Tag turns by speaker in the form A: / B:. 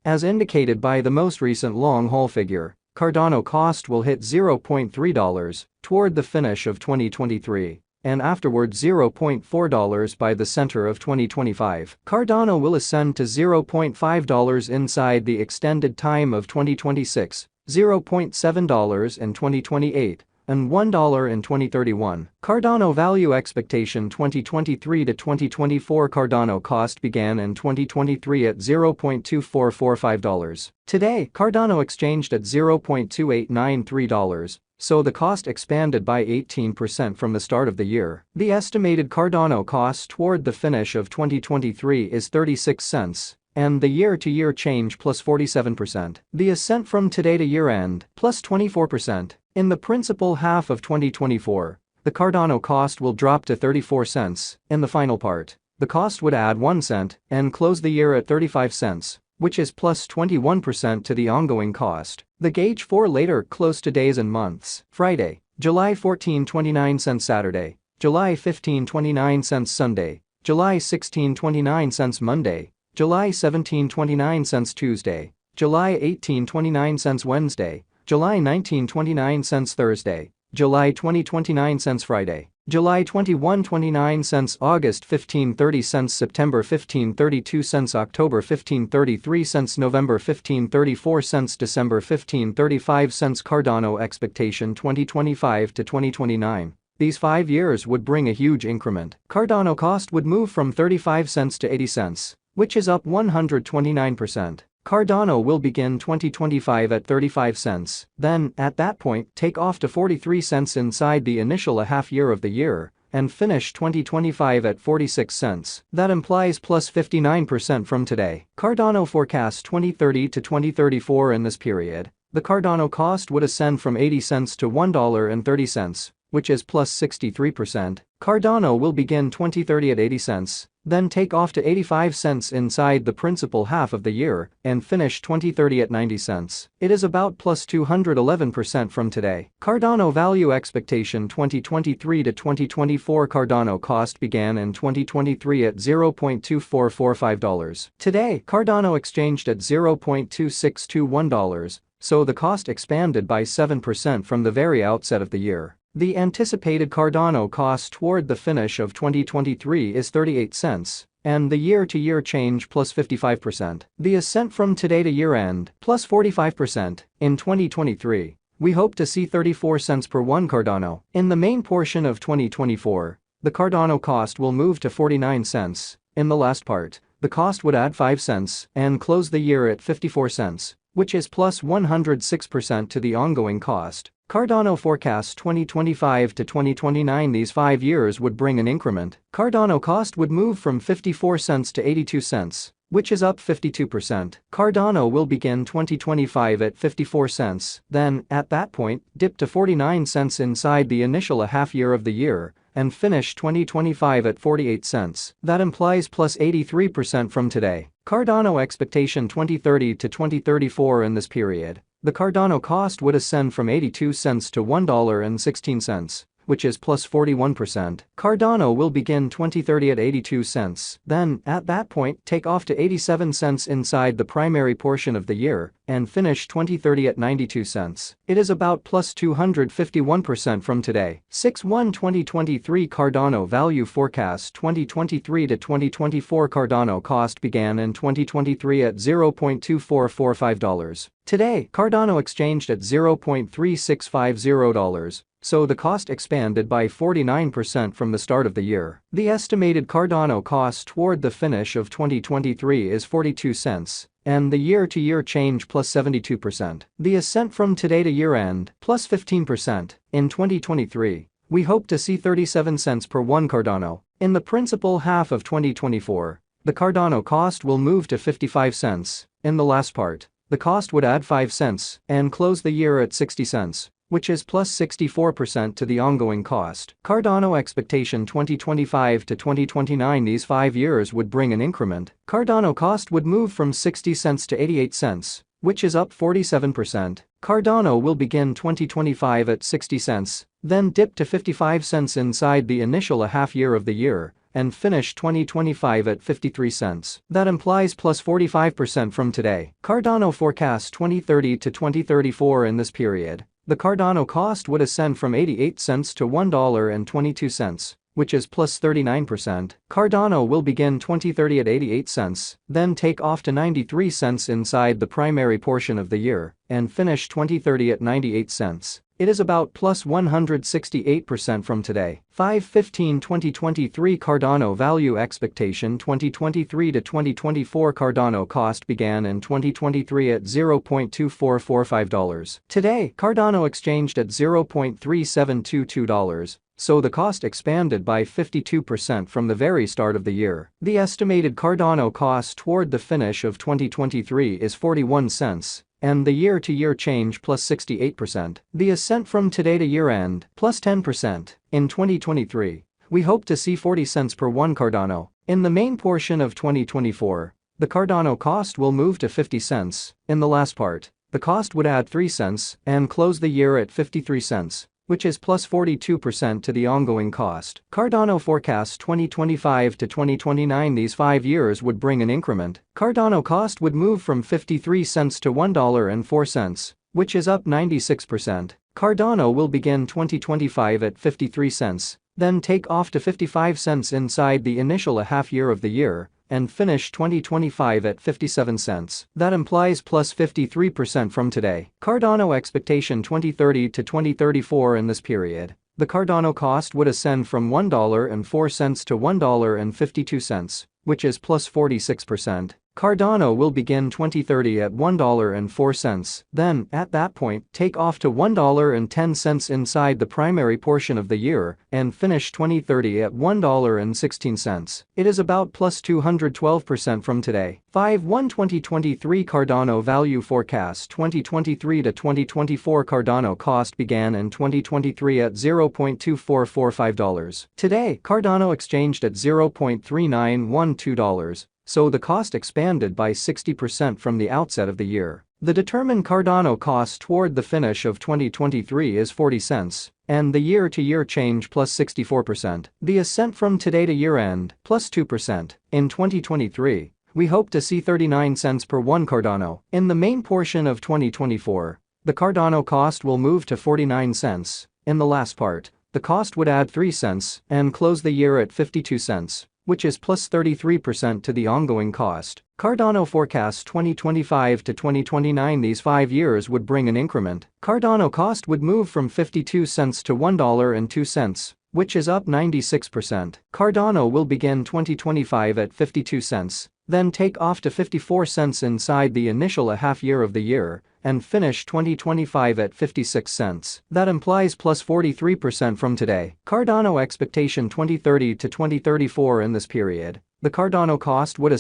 A: As indicated by the most recent long-haul figure, Cardano cost will hit $0.3 toward the finish of 2023, and afterwards $0.4 by the center of 2025. Cardano will ascend to $0.5 inside the extended time of 2026, $0.7 in 2028, and $1 in 2031. Cardano value expectation 2023 to 2024. Cardano cost began in 2023 at $0.2445. Today, Cardano exchanged at $0.2893, so the cost expanded by 18% from the start of the year. The estimated Cardano cost toward the finish of 2023 is 36 cents. And the year-to-year change plus 47%. The ascent from today to year-end plus 24%. In the principal half of 2024, the Cardano cost will drop to 34 cents. In the final part, the cost would add 1 cent and close the year at 35 cents, which is plus 21% to the ongoing cost. The gauge for later close to days and months. Friday, July 14, 29 cents. Saturday, July 15, 29 cents. Sunday, July 16, 29 cents. Monday, July 17, 29 cents. Tuesday, July 18, 29 cents. Wednesday, July 19, 29 cents. Thursday, July 20, 29 cents. Friday, July 21, 29 cents. August 15, 30 cents. September 15, 32 cents. October 15, 33 cents. November 15, 34 cents. December 15, 35 cents. Cardano expectation 2025 to 2029. These 5 years would bring a huge increment. Cardano cost would move from 35 cents to 80 cents, which is up 129%. Cardano will begin 2025 at 35 cents, then, at that point, take off to 43 cents inside the initial half year of the year, and finish 2025 at 46 cents. That implies plus 59% from today. Cardano forecasts 2030 to 2034. In this period, the Cardano cost would ascend from 80 cents to $1.30, which is plus 63%. Cardano will begin 2030 at 80 cents, then take off to 85 cents inside the principal half of the year, and finish 2030 at 90 cents. It is about plus 211% from today. Cardano value expectation 2023 to 2024. Cardano cost began in 2023 at $0.2445. Today, Cardano exchanged at $0.2621, so the cost expanded by 7% from the very outset of the year. The anticipated Cardano cost toward the finish of 2023 is 38 cents, and the year-to-year change plus 55%. The ascent from today to year-end plus 45%. In 2023, we hope to see 34 cents per one Cardano. In the main portion of 2024, the Cardano cost will move to 49 cents. In the last part, the cost would add 5 cents and close the year at 54 cents, which is plus 106% to the ongoing cost. Cardano forecasts 2025 to 2029. These 5 years would bring an increment. Cardano cost would move from 54 cents to 82 cents, which is up 52%. Cardano will begin 2025 at 54 cents, then, at that point, dip to 49 cents inside the initial half year of the year, and finish 2025 at 48 cents. That implies plus 83% from today. Cardano expectation 2030 to 2034. In this period, the Cardano cost would ascend from 82 cents to $1.16, which is plus 41%. Cardano will begin 2030 at 82 cents, then, at that point, take off to 87 cents inside the primary portion of the year, and finish 2030 at 92 cents. It is about plus 251% from today. 6/1/2023 Cardano value forecast 2023 to 2024. Cardano cost began in 2023 at $0.2445. Today, Cardano exchanged at $0.3650, so the cost expanded by 49% from the start of the year. The estimated Cardano cost toward the finish of 2023 is 42 cents, and the year-to-year change plus 72%. The ascent from today to year-end plus 15%. In 2023, we hope to see 37 cents per one Cardano. In the principal half of 2024, the Cardano cost will move to 55 cents. In the last part, the cost would add 5 cents and close the year at 60 cents, which is plus 64% to the ongoing cost. Cardano expectation 2025 to 2029. These 5 years would bring an increment. Cardano cost would move from 60 cents to 88 cents, which is up 47%. Cardano will begin 2025 at 60 cents, then dip to 55 cents inside the initial half year of the year, and finish 2025 at 53 cents. That implies plus 45% from today. Cardano forecasts 2030 to 2034 in this period. The Cardano cost would ascend from 88 cents to $1.22, which is plus 39%. Cardano will begin 2030 at 88 cents, then take off to 93 cents inside the primary portion of the year, and finish 2030 at 98 cents. It is about plus 168% from today. 5/15/2023 Cardano value expectation 2023 to 2024 Cardano cost began in 2023 at $0.2445. Today, Cardano exchanged at $0.3722. So the cost expanded by 52% from the very start of the year. The estimated Cardano cost toward the finish of 2023 is 41 cents, and the year-to-year change plus 68%. The ascent from today to year-end plus 10%. In 2023, we hope to see 40 cents per one Cardano. In the main portion of 2024, the Cardano cost will move to 50 cents. In the last part, the cost would add 3 cents and close the year at 53 cents. Which is plus 42% to the ongoing cost. Cardano forecasts 2025 to 2029 these 5 years would bring an increment. Cardano cost would move from 53 cents to $1.04, which is up 96%. Cardano will begin 2025 at 53 cents, then take off to 55 cents inside the initial half year of the year, and finish 2025 at 57 cents. That implies plus 53% from today. Cardano expectation 2030 to 2034 in this period. The Cardano cost would ascend from $1.04 to $1.52, which is plus 46%. Cardano will begin 2030 at $1.04, then, at that point, take off to $1.10 inside the primary portion of the year, and finish 2030 at $1.16. It is about plus 212% from today. 5/1/2023 Cardano value forecast 2023 to 2024 Cardano cost began in 2023 at $0.2445. Today, Cardano exchanged at $0.3912. So the cost expanded by 60% from the outset of the year. The determined Cardano cost toward the finish of 2023 is 40 cents, and the year-to-year change plus 64%. The ascent from today to year-end plus 2%. In 2023, we hope to see 39 cents per one Cardano. In the main portion of 2024, the Cardano cost will move to 49 cents. In the last part, the cost would add 3 cents and close the year at 52 cents. Which is plus 33% to the ongoing cost. Cardano forecasts 2025 to 2029 these 5 years would bring an increment. Cardano cost would move from 52 cents to $1.02, which is up 96%. Cardano will begin 2025 at 52 cents, then take off to 54 cents inside the initial half year of the year, and finish 2025 at 56 cents. That implies plus 43% from today. Cardano expectation 2030 to 2034 in this period. The Cardano cost would